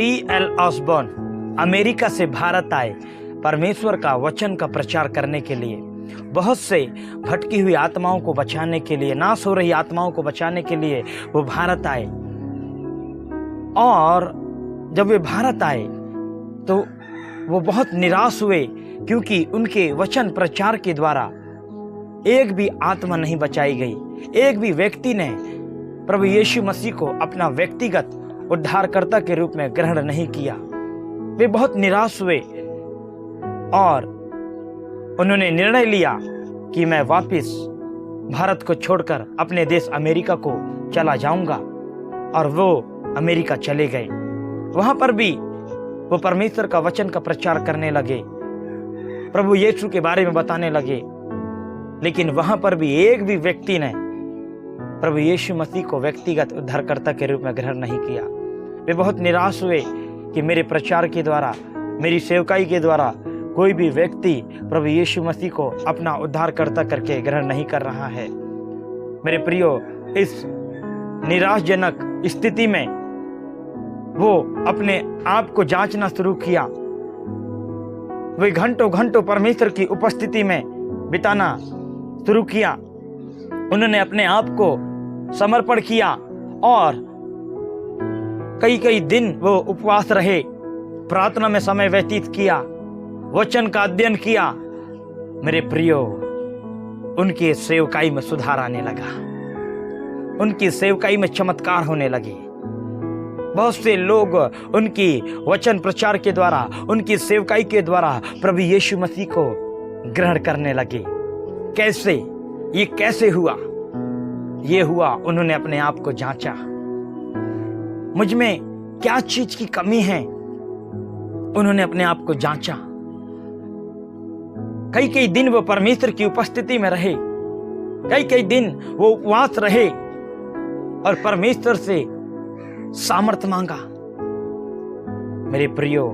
टी.एल. Osborne America से भारत आए परमेश्वर का वचन का प्रचार करने के लिए। बहुत से भटकी हुई आत्माओं को बचाने के लिए, नाश हो रही आत्माओं को बचाने के लिए वो भारत आए। और जब वे भारत आए तो वो बहुत निराश हुए, क्योंकि उनके वचन प्रचार के द्वारा एक भी आत्मा नहीं बचाई गई। एक भी व्यक्ति ने प्रभु यीशु मसीह को अपना व्यक्तिगत उद्धारकर्ता के रूप में ग्रहण नहीं किया। वे बहुत निराश हुए और उन्होंने निर्णय लिया कि मैं वापस भारत को छोड़कर अपने देश अमेरिका को चला जाऊंगा। और वो अमेरिका चले गए। वहां पर भी वो परमेश्वर का वचन का प्रचार करने लगे, प्रभु यीशु के बारे में बताने लगे। लेकिन वहां पर भी एक भी व्यक्ति ने प्रभु यीशु मसीह को व्यक्तिगत उद्धारकर्ता के रूप में ग्रहण नहीं किया। वे बहुत निराश हुए कि मेरे प्रचार के द्वारा, मेरी सेवकाई के द्वारा कोई भी व्यक्ति प्रभु यीशु मसीह को अपना उद्धारकर्ता करके ग्रहण नहीं कर रहा है। मेरे प्रियो, इस निराशजनक स्थिति में वो अपने आप को जांचना शुरू किया। वे घंटों घंटों परमेश्वर की उपस्थिति में बिताना शुरू किया। उन्होंने अपने आप को समर्पण किया और कई कई दिन वो उपवास रहे, प्रार्थना में समय व्यतीत किया, वचन का अध्ययन किया। मेरे प्रियो, उनकी सेवकाई में सुधार आने लगा, उनकी सेवकाई में चमत्कार होने लगे। बहुत से लोग उनकी वचन प्रचार के द्वारा, उनकी सेवकाई के द्वारा प्रभु यीशु मसीह को ग्रहण करने लगे। कैसे? ये कैसे हुआ? ये हुआ, उन्होंने अपने आप को जांचा। मुझ में क्या चीज की कमी है? उन्होंने अपने आप को जांचा। कई कई दिन वो परमेश्वर की उपस्थिति में रहे, कई कई दिन वो उपवास रहे और परमेश्वर से सामर्थ मांगा। मेरे प्रियो,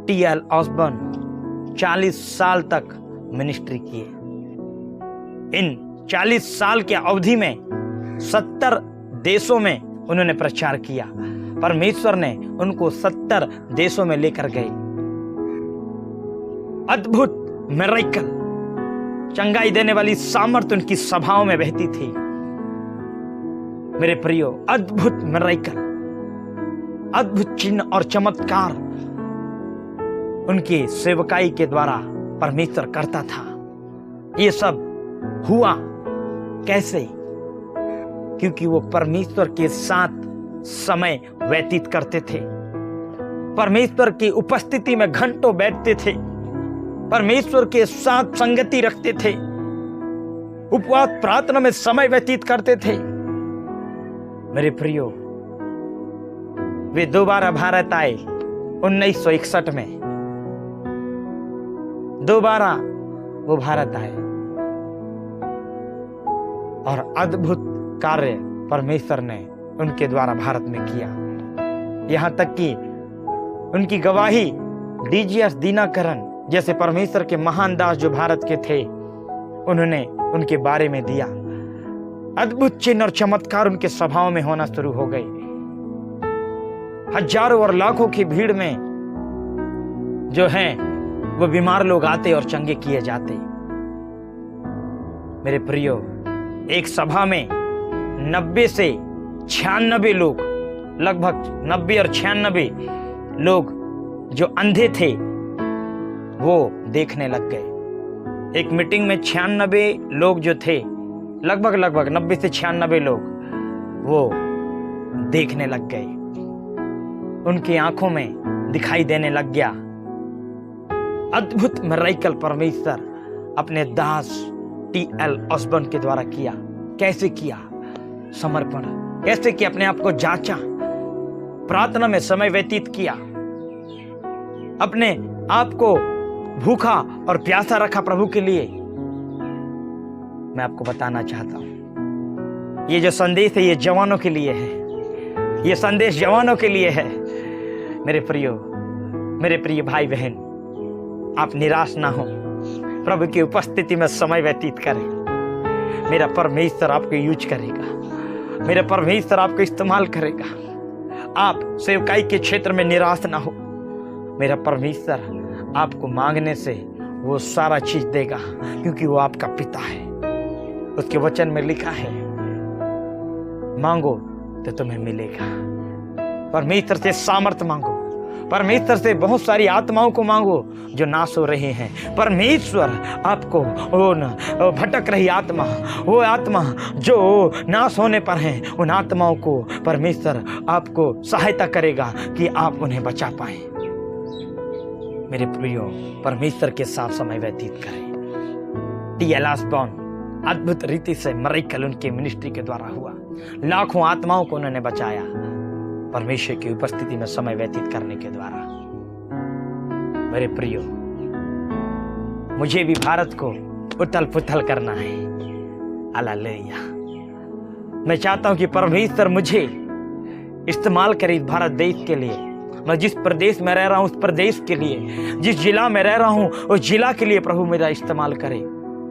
टी.एल. ऑसबॉर्न 40 साल तक मिनिस्ट्री किए। इन 40 साल के अवधि में 70 देशों में उन्होंने प्रचार किया। परमेश्वर ने उनको 70 देशों में लेकर गए। अद्भुत मिरेकल, चंगाई देने वाली सामर्थ उनकी सभाओं में बहती थी। मेरे प्रियो, अद्भुत मिरेकल, अद्भुत चिन्ह और चमत्कार उनकी सेवकाई के द्वारा परमेश्वर करता था। ये सब हुआ कैसे? क्योंकि वो परमेश्वर के साथ समय व्यतीत करते थे, परमेश्वर की उपस्थिति में घंटों बैठते थे, परमेश्वर के साथ संगति रखते थे, उपवास प्रार्थना में समय व्यतीत करते थे। मेरे प्रियो, वे दोबारा भारत आए 1961 में। दोबारा वो भारत आए और अद्भुत कार्य परमेश्वर ने उनके द्वारा भारत में किया। यहां तक कि उनकी गवाही डी.जी.एस. दीनाकरण जैसे परमेश्वर के महान दास जो भारत के थे, उन्होंने उनके बारे में दिया। अद्भुत चिन्ह और चमत्कार उनके सभाओं में होना शुरू हो गए। हजारों और लाखों की भीड़ में जो हैं वो बीमार लोग आते और चंगे किए जाते। मेरे प्रियो, एक सभा में 90 से 96 लोग, लगभग 90 और 96 लोग जो अंधे थे वो देखने लग गए। एक मीटिंग में 96 लोग जो थे, लगभग 90 से 96 लोग वो देखने लग गए। उनकी आंखों में दिखाई देने लग गया। अद्भुत मिरेकल परमेश्वर अपने दास टी.एल. ऑसबॉर्न के द्वारा किया। कैसे किया? समर्पण। कैसे कि अपने आप को जांचा, प्रार्थना में समय व्यतीत किया, अपने आप को भूखा और प्यासा रखा प्रभु के लिए। मैं आपको बताना चाहता हूं, ये जो संदेश है ये जवानों के लिए है। ये संदेश जवानों के लिए है। मेरे प्रियो, मेरे प्रिय भाई बहन, आप निराश ना हो, प्रभु की उपस्थिति में समय व्यतीत करें। मेरा परमेश्वर आपको यूज करेगा, मेरा परमेश्वर आपको इस्तेमाल करेगा। आप सेवकाई के क्षेत्र में निराश ना हो। मेरा परमेश्वर आपको मांगने से वो सारा चीज देगा, क्योंकि वो आपका पिता है। उसके वचन में लिखा है, मांगो तो तुम्हें मिलेगा। परमेश्वर से सामर्थ मांगो, परमेश्वर से बहुत सारी आत्माओं को मांगो जो नाश हो रहे हैं। परमेश्वर आपको वो भटक रही आत्मा, वो आत्मा जो नाश होने पर है, उन आत्माओं को परमेश्वर आपको सहायता करेगा कि आप उन्हें बचा पाए। मेरे प्रियो, परमेश्वर के साथ समय व्यतीत करें। टी.एल. ऑसबॉर्न अद्भुत रीति से मिरेकल उनके मिनिस्ट्री के द्वारा हुआ। लाखों आत्माओं को उन्होंने बचाया परमेश्वर की उपस्थिति में समय व्यतीत करने के द्वारा। मेरे प्रियो, मुझे भी भारत को उथल पुथल करना है। हालेलुया। मैं चाहता हूं कि परमेश्वर मुझे इस्तेमाल करे भारत देश के लिए। मैं जिस प्रदेश में रह रहा हूं उस प्रदेश के लिए, जिस जिला में रह रहा हूं उस जिला के लिए प्रभु मेरा इस्तेमाल करे।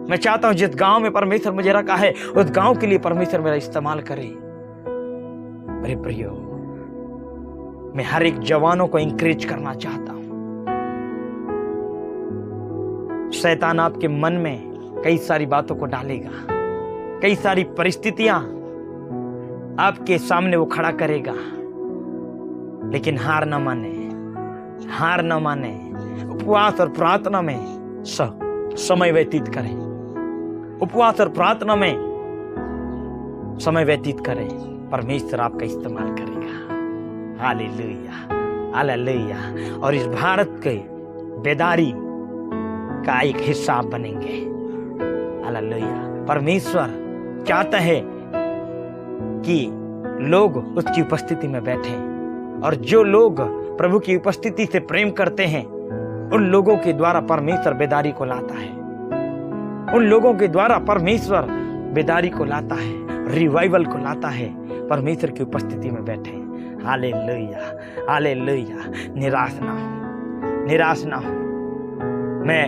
मैं चाहता हूं जिस गांव में परमेश्वर मुझे रखा है उस गांव के लिए परमेश्वर मेरा इस्तेमाल करे। मेरे प्रियो, मैं हर एक जवानों को इंकरेज करना चाहता हूं। शैतान आपके मन में कई सारी बातों को डालेगा, कई सारी परिस्थितियां आपके सामने वो खड़ा करेगा, लेकिन हार न माने, हार न माने। उपवास और प्रार्थना में समय व्यतीत करें, उपवास और प्रार्थना में समय व्यतीत करें। परमेश्वर आपका इस्तेमाल करेगा। Hallelujah, hallelujah. और इस भारत के बेदारी का एक हिस्सा आप बनेंगे। हालेलुया। परमेश्वर चाहता है कि लोग उसकी उपस्थिति में बैठे, और जो लोग प्रभु की उपस्थिति से प्रेम करते हैं उन लोगों के द्वारा परमेश्वर बेदारी को लाता है। उन लोगों के द्वारा परमेश्वर बेदारी को लाता है, रिवाइवल को लाता है। परमेश्वर की उपस्थिति में बैठे। Hallelujah, hallelujah. निराश ना हो, निराश ना हो। मैं